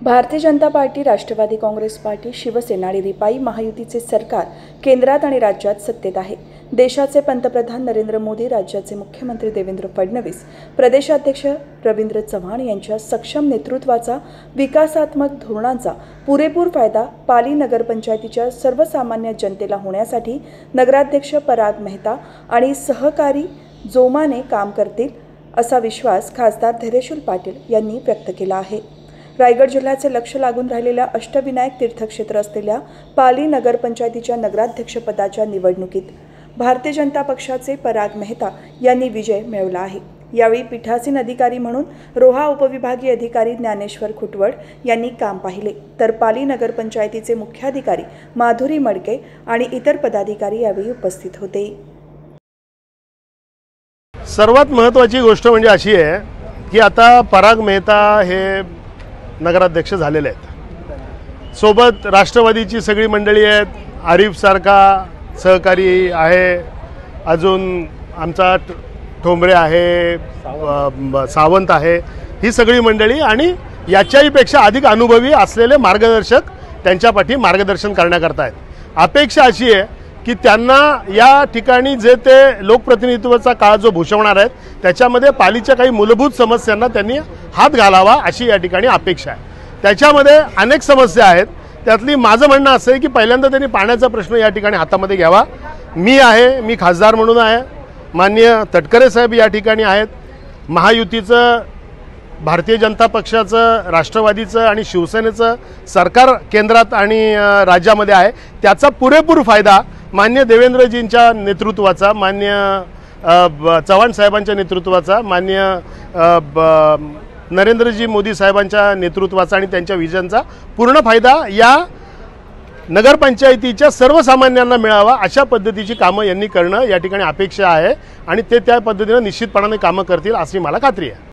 Bharatiya Janata party, Rashtrawadi Congress party, Shiv Sena आणि रिपाई महायुतीचे सरकार केंद्रात आणि राज्यात सत्तेत आहे। देशाचे पंतप्रधान नरेंद्र मोदी, राज्याचे मुख्यमंत्री देवेंद्र फडणवीस, प्रदेशाध्यक्ष रवींद्र चव्हाण यांच्या सक्षम नेतृत्वाचा, विकासात्मक धोरणांचा पुरेपूर फायदा पाली नगरपंचायतीच्या सर्वसामान्य जनतेला होण्यासाठी नगराध्यक्ष पराग मेहता आणि सहकारी जोमाने काम करतील असा विश्वास खासदार धैर्यशील पाटील यांनी व्यक्त केला आहे। रायगड जिल्ह्याचे लक्ष लागून राहिलेल्या अष्टविनायक तीर्थक्षेत्र असलेल्या पाली नगरपंचायतीच्या नगराध्यक्षपदाच्या निवडणुकीत भारतीय जनता पक्षाचे पराग मेहता यांनी विजय मिळवला आहे। यावेळी पीठासीन अधिकारी म्हणून रोहा उपविभागीय अधिकारी ज्ञानेश्वर खुटवड यांनी काम पाहिले, तर पाली नगरपंचायतीचे मुख्याधिकारी माधुरी मडके आणि इतर पदाधिकारी यावेळी उपस्थित होते। सर्वात महत्त्वाची गोष्ट म्हणजे अशी आहे की आता पराग मेहता हे नगराध्यक्ष झालेले आहेत। सोबत राष्ट्रवादीची सगळी मंडळी आहेत, आरिफ सारखा सहकारी आहे, अजून आमचा ठोंबरे आहे, सावंत आहे, ही सगळी मंडळी आणि याच्याही पेक्षा अधिक अनुभवी असलेले मार्गदर्शक त्यांच्या पाठी मार्गदर्शन करण्याकरता आहेत। अपेक्षा अशी आहे की त्यांना या ठिकाणी जे ते लोकप्रतिनिधित्वाचा काळ जो भूषवणार आहेत त्याच्यामध्ये पालीच्या काही मूलभूत समस्यांना त्यांनी हात घालावा अशी या ठिकाणी अपेक्षा आहे। त्याच्यामध्ये अनेक समस्या आहेत, त्यातली माझं म्हणणं असं आहे की पहिल्यांदा त्यांनी पाण्याचा प्रश्न या ठिकाणी हातामध्ये घ्यावा। मी खासदार म्हणून आहे, माननीय तटकरे साहेब या ठिकाणी आहेत, महायुतीचं, भारतीय जनता पक्षाचं, राष्ट्रवादीचं आणि शिवसेनेचं सरकार केंद्रात आणि राज्यामध्ये आहे, त्याचा पुरेपूर फायदा मान्य देवेंद्रजींच्या नेतृत्वाचा, मान्य चव्हाण साहेबांच्या नेतृत्वाचा, मान्य नरेंद्रजी मोदी साहेबांच्या नेतृत्वाचा आणि त्यांच्या विजनचा पूर्ण फायदा या नगरपंचायतीच्या सर्वसामान्यांना मिळावा अशा पद्धतीची कामं यांनी करणं या ठिकाणी अपेक्षा आहे आणि ते त्या पद्धतीने निश्चितपणाने कामं करतील अशी मला खात्री आहे।